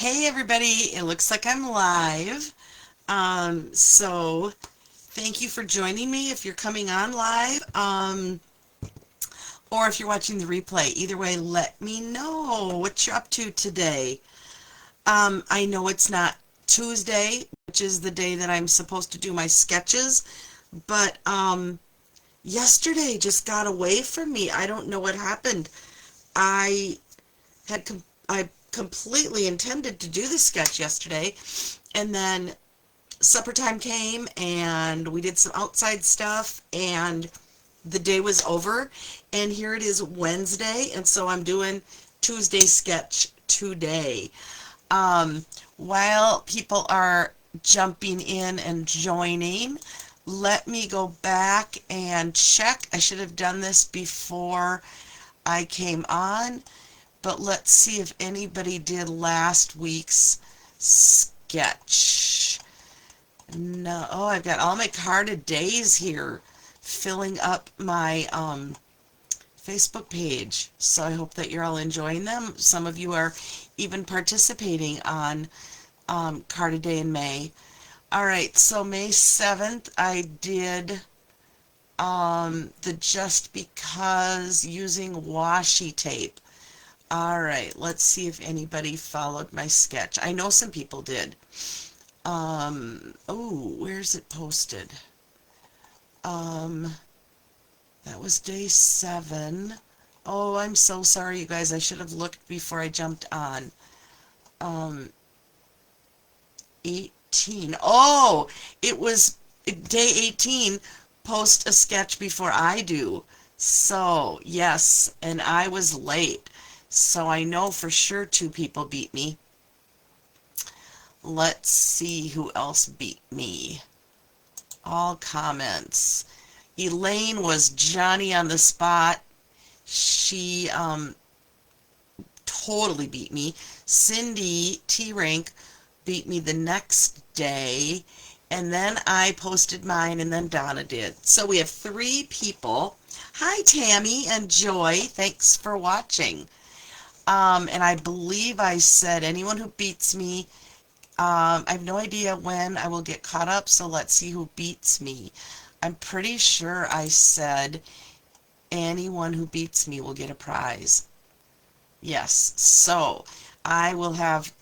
Hey everybody, it looks like I'm live. So thank you for joining me if you're coming on live, or if you're watching the replay. Either way, let me know what you're up to today. I know it's not Tuesday, which is the day that I'm supposed to do my sketches, but yesterday just got away from me. I don't know what happened. I I completely intended to do the sketch yesterday, and then supper time came and we did some outside stuff and the day was over, and here it is Wednesday, and so I'm doing Tuesday sketch today. While people are jumping in and joining, let me go back and check. I should have done this before I came on, but let's see if anybody did last week's sketch. No, oh, I've got all my carded days here filling up my Facebook page. So I hope that you're all enjoying them. Some of you are even participating on Card a Day in May. All right, so May 7th, I did the Just Because using washi tape. All right, let's see if anybody followed my sketch. I know some people did. Oh, where's it posted? Um, that was day 7. Oh, I'm so sorry, you guys. I should have looked before I jumped on. Um, 18. Oh, it was day 18. Post a sketch before I do. So, yes, and I was late. So I know for sure 2 people beat me. Let's see who else beat me. All comments. Elaine was Johnny on the spot. She totally beat me. Cindy T-Rank beat me the next day. And then I posted mine, and then Donna did. So we have 3 people. Hi, Tammy and Joy. Thanks for watching. And I believe I said anyone who beats me, I have no idea when I will get caught up, so let's see who beats me. I'm pretty sure I said anyone who beats me will get a prize. Yes, so I will have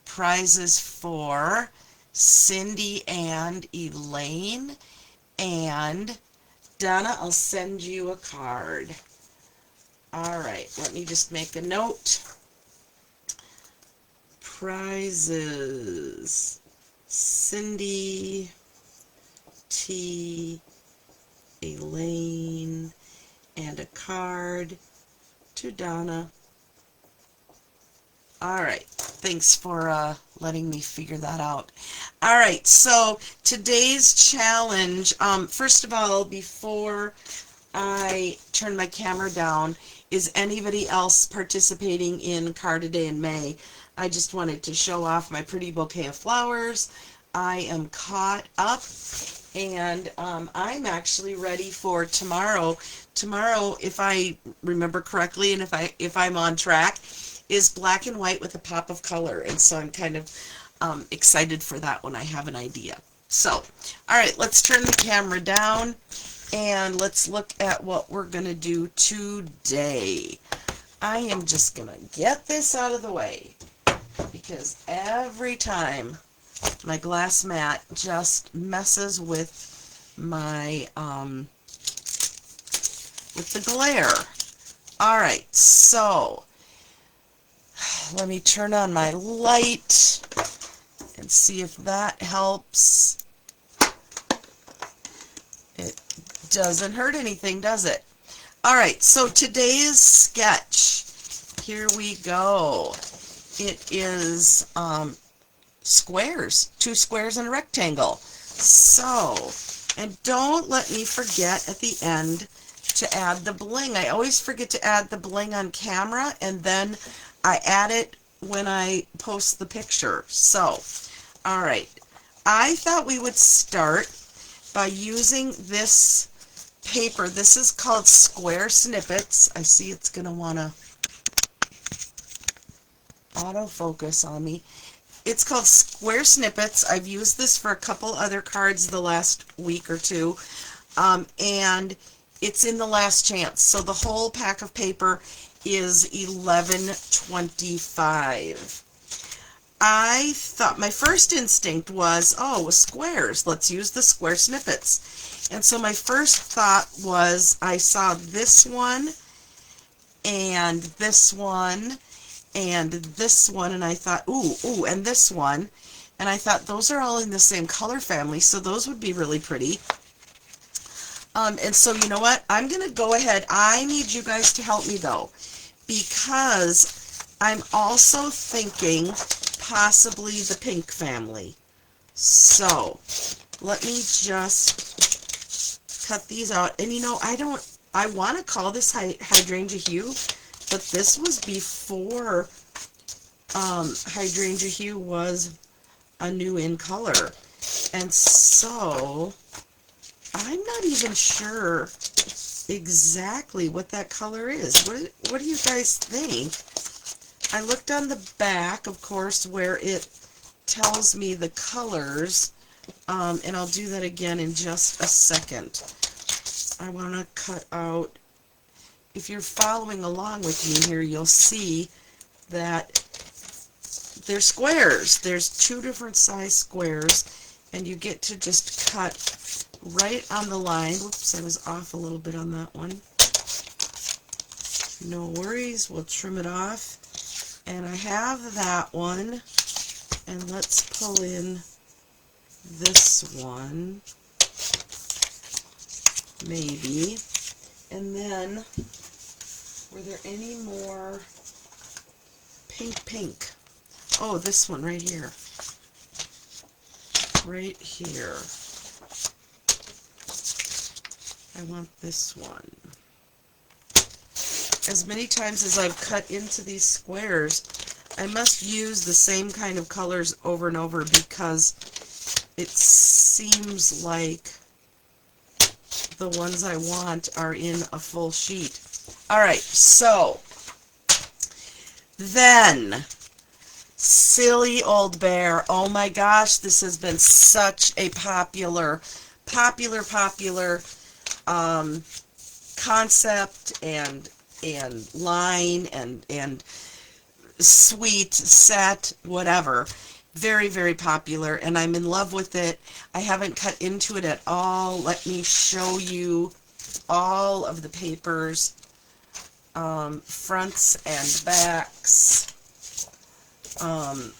prizes for Cindy and Elaine, and Donna, I'll send you a card. All right, let me just make a note. Prizes. Cindy, T, Elaine, and a card to Donna. All right, thanks for letting me figure that out. All right, so today's challenge, first of all, before I turn my camera down, is anybody else participating in Card a Day in May? I just wanted to show off my pretty bouquet of flowers. I am caught up, and I'm actually ready for tomorrow. Tomorrow, if I remember correctly, and if I'm on track, is black and white with a pop of color, and so I'm kind of excited for that when I have an idea. So, all right, let's turn the camera down, and let's look at what we're going to do today. I am just going to get this out of the way, because every time my glass mat just messes with my, with the glare. All right, so let me turn on my light and see if that helps. It doesn't hurt anything, does it? All right, so today's sketch, here we go. It is squares, 2 squares and a rectangle. So, and don't let me forget at the end to add the bling. I always forget to add the bling on camera, and then I add it when I post the picture. So, all right. I thought we would start by using this paper. This is called Square Snippets. I see it's going to want to autofocus on me. It's called Square Snippets. I've used this for a couple other cards the last week or two. And it's in the last chance. So the whole pack of paper is $11.25. I thought, my first instinct was, oh, squares. Let's use the Square Snippets. And so my first thought was, I saw this one and this one and this one, and I thought, ooh, and this one. And I thought those are all in the same color family, so those would be really pretty. And so you know what? I'm going to go ahead. I need you guys to help me, though, because I'm also thinking possibly the pink family. So let me just cut these out. And you know, I want to call this hydrangea hue, but this was before hydrangea hue was a new in color. And so I'm not even sure exactly what that color is. What do you guys think? I looked on the back, of course, where it tells me the colors, and I'll do that again in just a second. I want to cut out, if you're following along with me here, you'll see that they're squares. There's 2 different size squares, and you get to just cut right on the line. Whoops, I was off a little bit on that one. No worries, we'll trim it off. And I have that one, and let's pull in this one, maybe. And then, were there any more pink? Oh, this one right here. Right here. I want this one. As many times as I've cut into these squares, I must use the same kind of colors over and over because it seems like the ones I want are in a full sheet. Alright, so then, Silly Old Bear. Oh my gosh, this has been such a popular concept and line and sweet set, whatever. Very, very popular, and I'm in love with it. I haven't cut into it at all. Let me show you all of the papers, fronts and backs.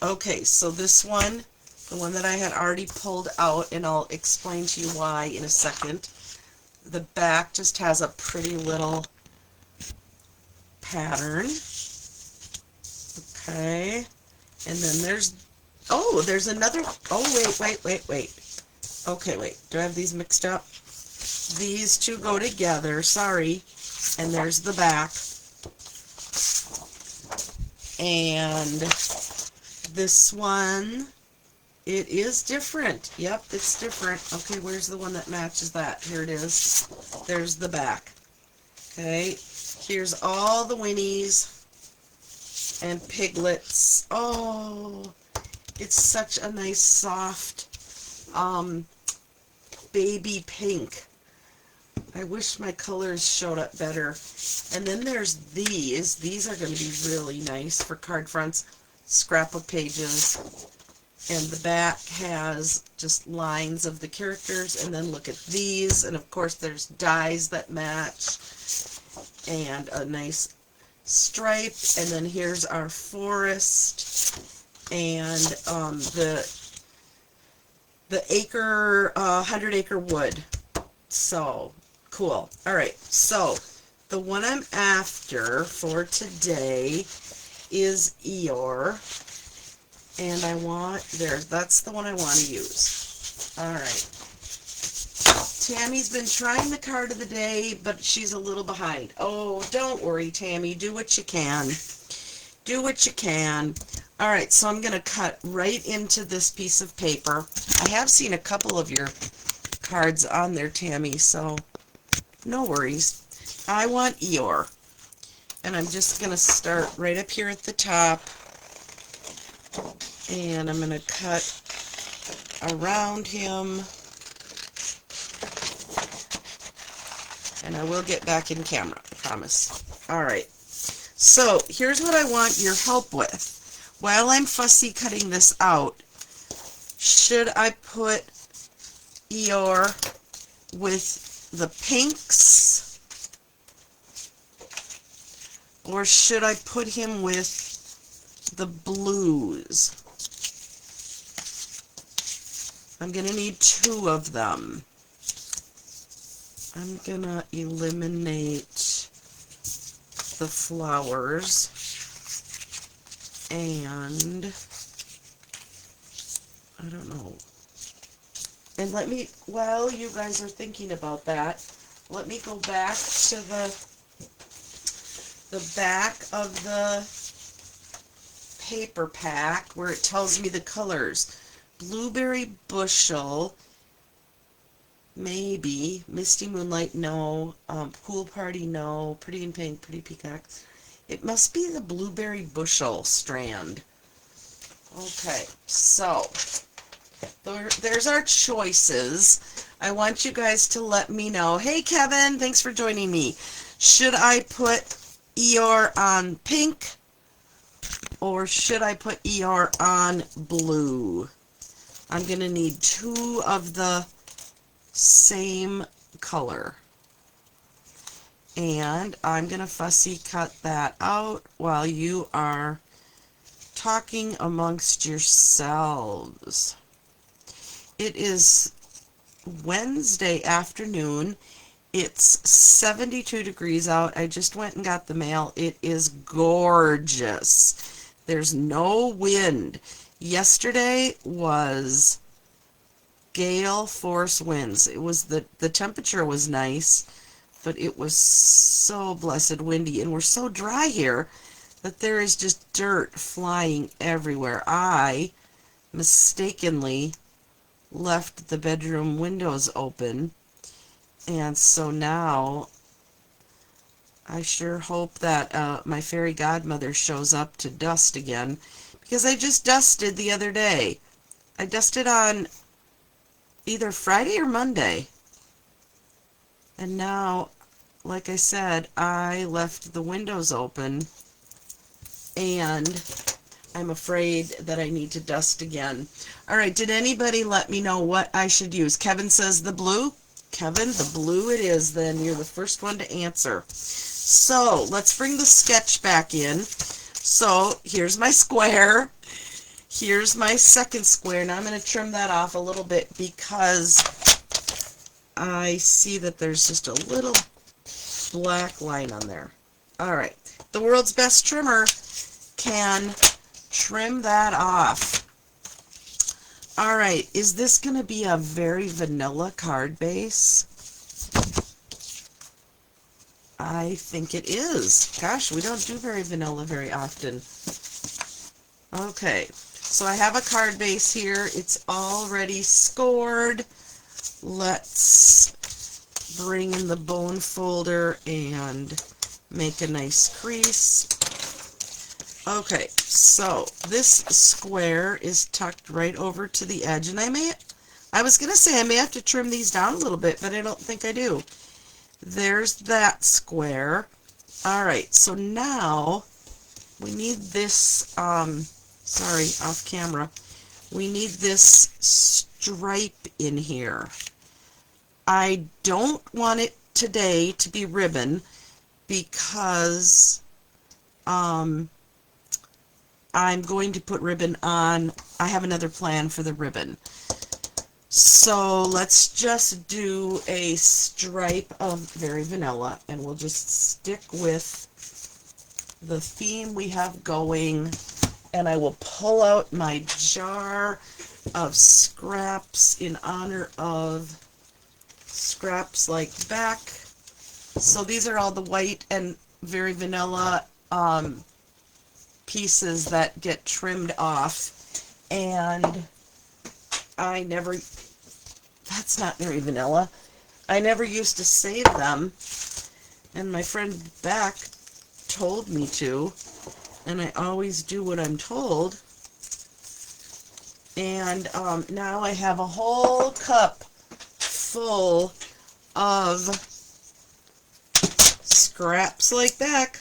Okay, so this one, the one that I had already pulled out, and I'll explain to you why in a second. The back just has a pretty little pattern. Okay, and then there's another, wait. Okay, wait, do I have these mixed up? These two go together, sorry. And there's the back. And this one, it is different. Yep, it's different. Okay, where's the one that matches that? Here it is. There's the back. Okay, here's all the Winnies and Piglets. Oh, it's such a nice soft baby pink. I wish my colors showed up better. And then there's these. These are going to be really nice for card fronts, scrapbook pages. And the back has just lines of the characters. And then look at these. And of course there's dies that match. And a nice stripe. And then here's our forest. And the acre, 100-acre wood. So cool. Alright, so the one I'm after for today is Eeyore. And I want, that's the one I want to use. Alright. Tammy's been trying the card of the day, but she's a little behind. Oh, don't worry, Tammy. Do what you can. Do what you can. Alright, so I'm going to cut right into this piece of paper. I have seen a couple of your cards on there, Tammy, so no worries. I want Eeyore. And I'm just going to start right up here at the top. And I'm going to cut around him. And I will get back in camera, I promise. Alright, so here's what I want your help with. While I'm fussy cutting this out, should I put Eeyore with the pinks, or should I put him with the blues? I'm going to need 2 of them. I'm going to eliminate the flowers, and I don't know. And let me, while you guys are thinking about that, let me go back to the back of the paper pack where it tells me the colors. Blueberry Bushel, maybe. Misty Moonlight, no. Pool Party, no. Pretty in Pink, Pretty Peacock. It must be the Blueberry Bushel strand. Okay, so there's our choices. I want you guys to let me know. Hey, Kevin, thanks for joining me. Should I put Eeyore on pink, or should I put Eeyore on blue? I'm going to need 2 of the same color. And I'm going to fussy cut that out while you are talking amongst yourselves. It is Wednesday afternoon. It's 72 degrees out. I just went and got the mail. It is gorgeous. There's no wind. Yesterday was gale force winds. It was the temperature was nice, but it was so blessed windy, and we're so dry here that there is just dirt flying everywhere. I mistakenly left the bedroom windows open, and so now I sure hope that my fairy godmother shows up to dust again, because I just dusted the other day. I dusted on either Friday or Monday, and now, like I said, I left the windows open, and I'm afraid that I need to dust again. Alright, did anybody let me know what I should use? Kevin says the blue. Kevin, the blue it is then. You're the first one to answer. So, let's bring the sketch back in. So, here's my square. Here's my second square. Now I'm going to trim that off a little bit because I see that there's just a little black line on there. Alright, the world's best trimmer can trim that off. Alright, is this going to be a very vanilla card base? I think it is. Gosh, we don't do very vanilla very often. Okay, so I have a card base here. It's already scored. Let's bring in the bone folder and make a nice crease. Okay, so this square is tucked right over to the edge, and I was going to say I may have to trim these down a little bit, but I don't think I do. There's that square. Alright, so now we need this, sorry, off camera. We need this stripe in here. I don't want it today to be ribbon because I'm going to put ribbon on. I have another plan for the ribbon. So let's just do a stripe of very vanilla, and we'll just stick with the theme we have going, and I will pull out my jar of scraps in honor of scraps like back. So these are all the white and very vanilla pieces that get trimmed off, and that's not very vanilla. I never used to save them, and my friend Beck told me to, and I always do what I'm told. And now I have a whole cup full of scraps like that.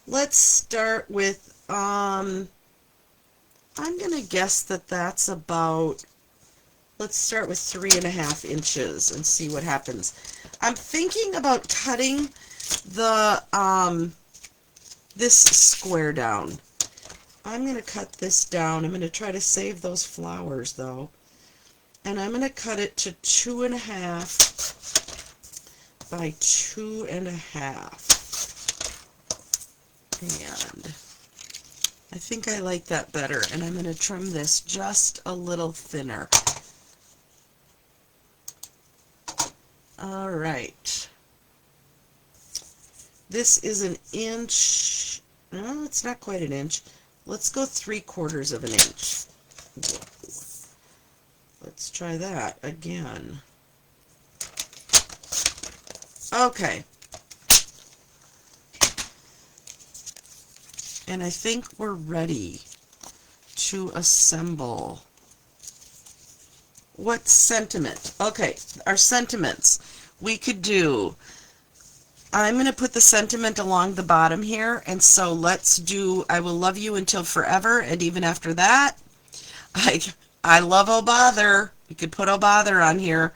Let's start with, I'm going to guess that that's about, let's start with 3.5 inches and see what happens. I'm thinking about cutting the, this square down. I'm going to cut this down. I'm going to try to save those flowers though. And I'm going to cut it to 2.5 by 2.5. And I think I like that better. And I'm going to trim this just a little thinner. All right. This is an inch. No, it's not quite an inch. Let's go 3/4 of an inch. Whoa. Let's try that again. Okay. And I think we're ready to assemble. What sentiment? Okay, our sentiments. We could do, I'm going to put the sentiment along the bottom here, and so let's do, I will love you until forever, and even after that, I love oh bother. You could put oh bother on here.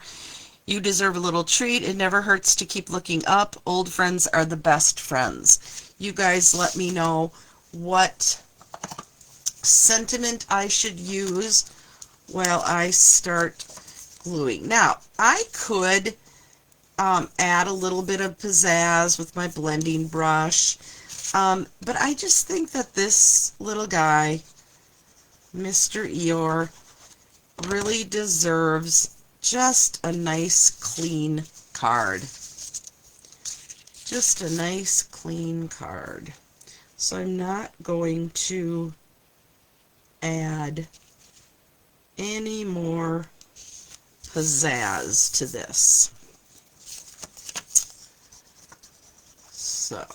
You deserve a little treat. It never hurts to keep looking up. Old friends are the best friends. You guys let me know what sentiment I should use while I start gluing. Now, I could add a little bit of pizzazz with my blending brush, but I just think that this little guy, Mr. Eeyore, really deserves just a nice clean card. Just a nice clean card. So I'm not going to add any more pizzazz to this. So,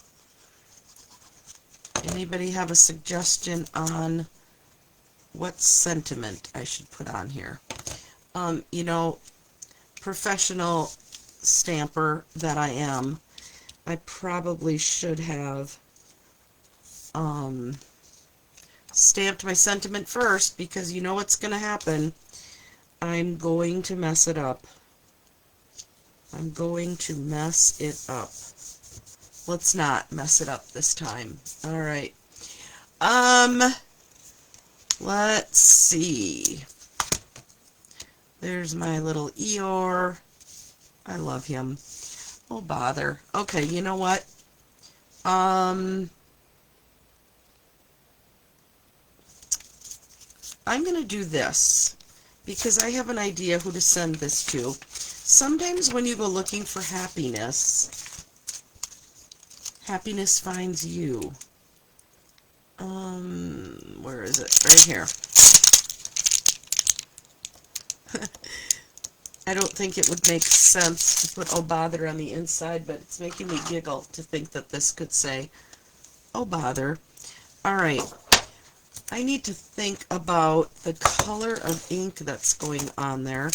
anybody have a suggestion on what sentiment I should put on here? You know, professional stamper that I am, I probably should have stamped my sentiment first, because you know what's going to happen. I'm going to mess it up. I'm going to mess it up. Let's not mess it up this time. All right. Let's see. There's my little Eeyore. I love him. Oh, bother. Okay, you know what? I'm going to do this because I have an idea who to send this to. Sometimes when you go looking for happiness, happiness finds you. Where is it? Right here. I don't think it would make sense to put oh bother on the inside, but it's making me giggle to think that this could say oh bother. Alright, I need to think about the color of ink that's going on there,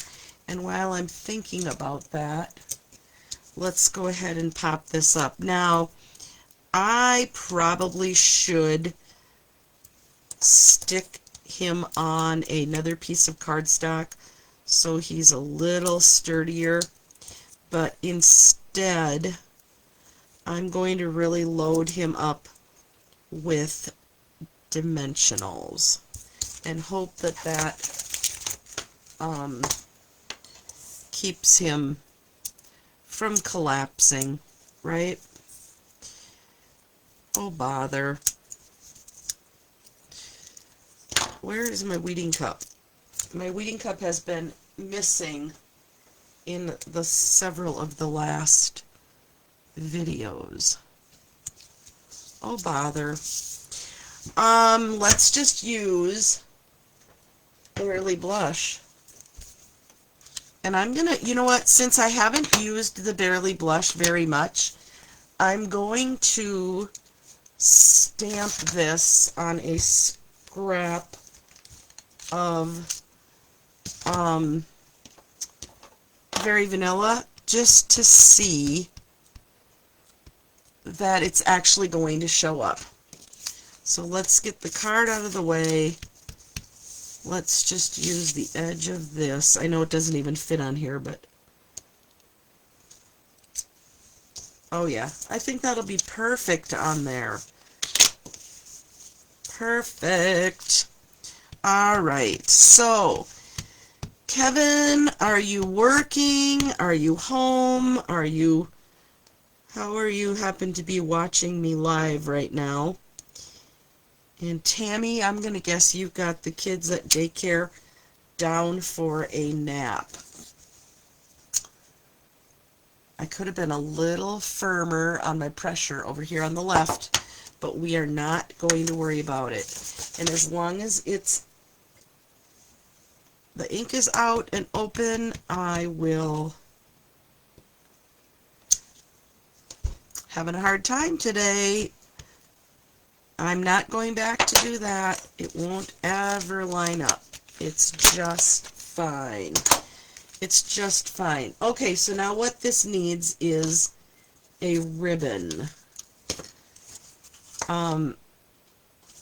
and while I'm thinking about that, let's go ahead and pop this up. Now, I probably should stick him on another piece of cardstock so he's a little sturdier, but instead I'm going to really load him up with dimensionals and hope that that keeps him from collapsing, right? Oh bother. Where is my weeding cup? My weeding cup has been missing in the several of the last videos. Oh bother. Let's just use Barely Blush. And I'm gonna, you know what, since I haven't used the Barely Blush very much, I'm going to stamp this on a scrap of very vanilla, just to see that it's actually going to show up. So let's get the card out of the way. Let's just use the edge of this. I know it doesn't even fit on here, but oh yeah, I think that'll be perfect on there. Perfect. All right, so Kevin, are you working? Are you home? How are you happen to be watching me live right now? And Tammy, I'm going to guess you've got the kids at daycare down for a nap. I could have been a little firmer on my pressure over here on the left, but we are not going to worry about it. And as long as the ink is out and open, I will. Having a hard time today. I'm not going back to do that. It won't ever line up. It's just fine. It's just fine. Okay, so now what this needs is a ribbon. And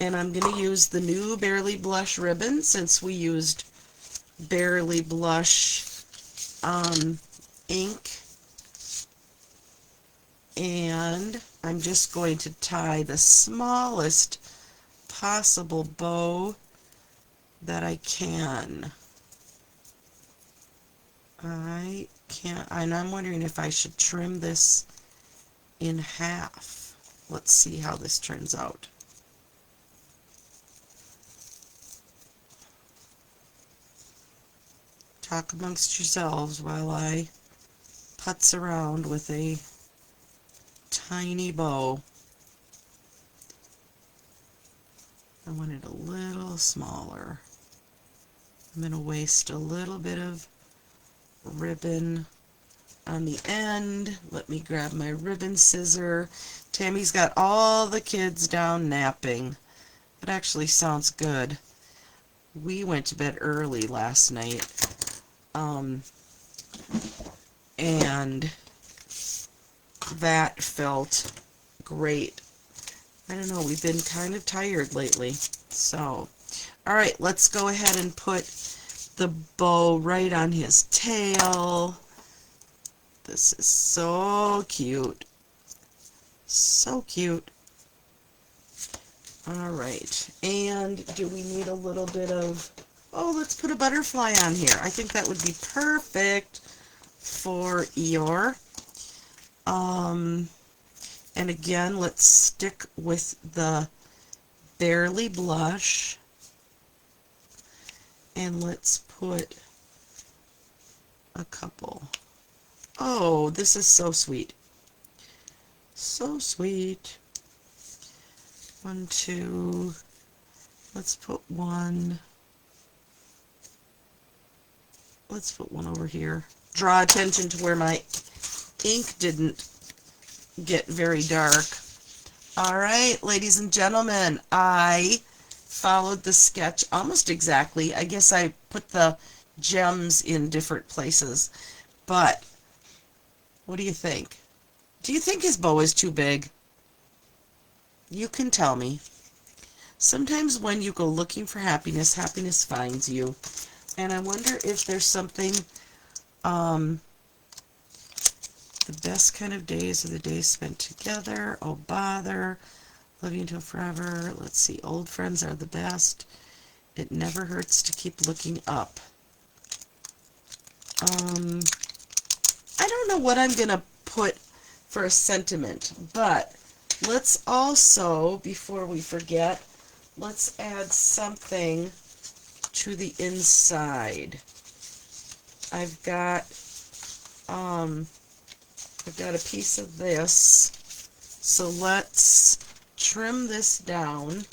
I'm going to use the new Barely Blush ribbon since we used Barely Blush ink. And I'm just going to tie the smallest possible bow that I can. I can't, and I'm wondering if I should trim this in half. Let's see how this turns out. Talk amongst yourselves while I putz around with a tiny bow. I want it a little smaller. I'm going to waste a little bit of ribbon on the end. Let me grab my ribbon scissor. Tammy's got all the kids down napping. It actually sounds good. We went to bed early last night. And that felt great. I don't know, we've been kind of tired lately. So, alright, let's go ahead and put the bow right on his tail. This is so cute. So cute. Alright, and do we need a little bit of, oh, let's put a butterfly on here. I think that would be perfect for Eeyore. And again, let's stick with the Barely Blush. And let's put a couple. Oh, this is so sweet. So sweet. 1, 2. Let's put one. Let's put one over here. Draw attention to where my ink didn't get very dark. Alright, ladies and gentlemen, I followed the sketch almost exactly. I guess I put the gems in different places. But, what do you think? Do you think his bow is too big? You can tell me. Sometimes when you go looking for happiness, happiness finds you. And I wonder if there's something, the best kind of days are the days spent together. Oh, bother. Love you until forever. Let's see. Old friends are the best. It never hurts to keep looking up. I don't know what I'm going to put for a sentiment, but let's also, before we forget, let's add something to the inside. I've got a piece of this, so let's trim this down.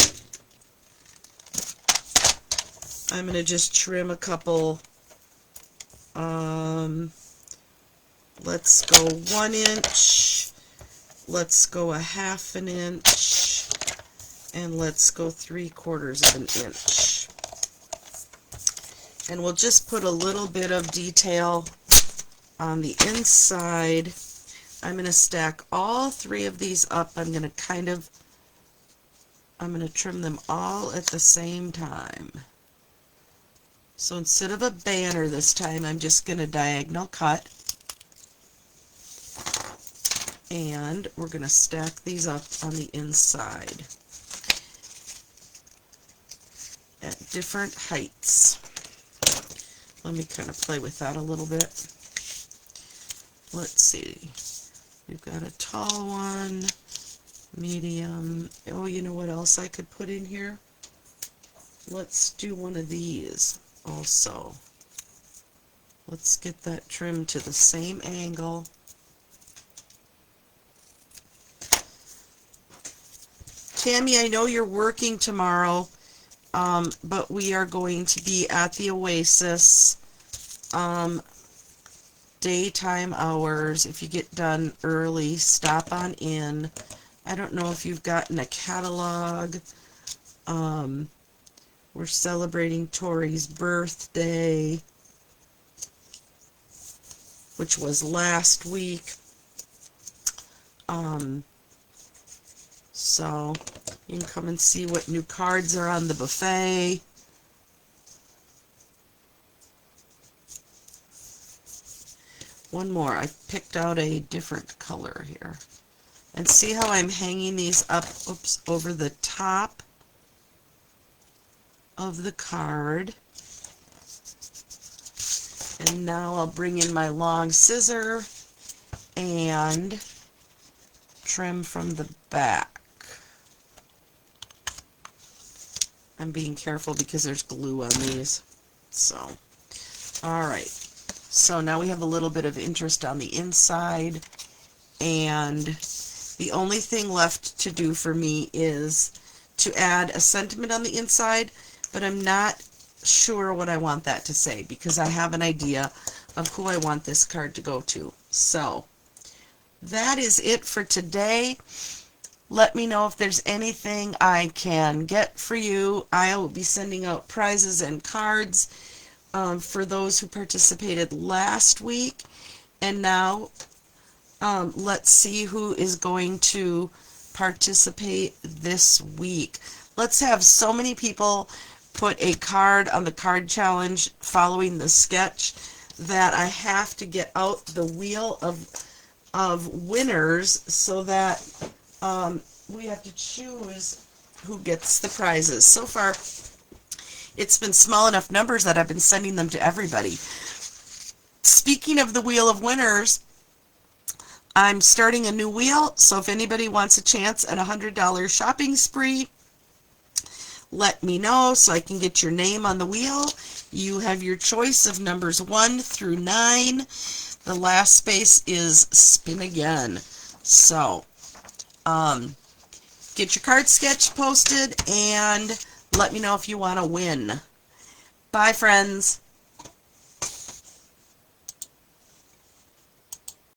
I'm going to just trim a couple, let's go 1 inch, let's go a 1/2 inch, and let's go 3/4 of an inch. And we'll just put a little bit of detail on the inside. I'm going to stack all 3 of these up. I'm going to trim them all at the same time. So instead of a banner this time, I'm just going to diagonal cut. And we're going to stack these up on the inside at different heights. Let me kind of play with that a little bit. Let's see. We've got a tall one, medium. Oh, you know what else I could put in here? Let's do one of these also. Let's get that trimmed to the same angle. Tammy, I know you're working tomorrow, but we are going to be at the Oasis daytime hours. If you get done early, stop on in. I don't know if you've gotten a catalog. We're celebrating Tori's birthday, which was last week. So you can come and see what new cards are on the buffet. One more. I picked out a different color here. And see how I'm hanging these up, over the top of the card. And now I'll bring in my long scissor and trim from the back. I'm being careful because there's glue on these. So, alright. So now we have a little bit of interest on the inside, and the only thing left to do for me is to add a sentiment on the inside, but I'm not sure what I want that to say because I have an idea of who I want this card to go to. So that is it for today. Let me know if there's anything I can get for you. I will be sending out prizes and cards for those who participated last week. And now let's see who is going to participate this week. Let's have so many people put a card on the card challenge following the sketch that I have to get out the wheel of winners so that we have to choose who gets the prizes. So far, it's been small enough numbers that I've been sending them to everybody. Speaking of the wheel of winners, I'm starting a new wheel, so if anybody wants a chance at a $100 shopping spree, let me know so I can get your name on the wheel. You have your choice of numbers 1 through 9. The last space is spin again. So, get your card sketch posted and let me know if you want to win. Bye, friends.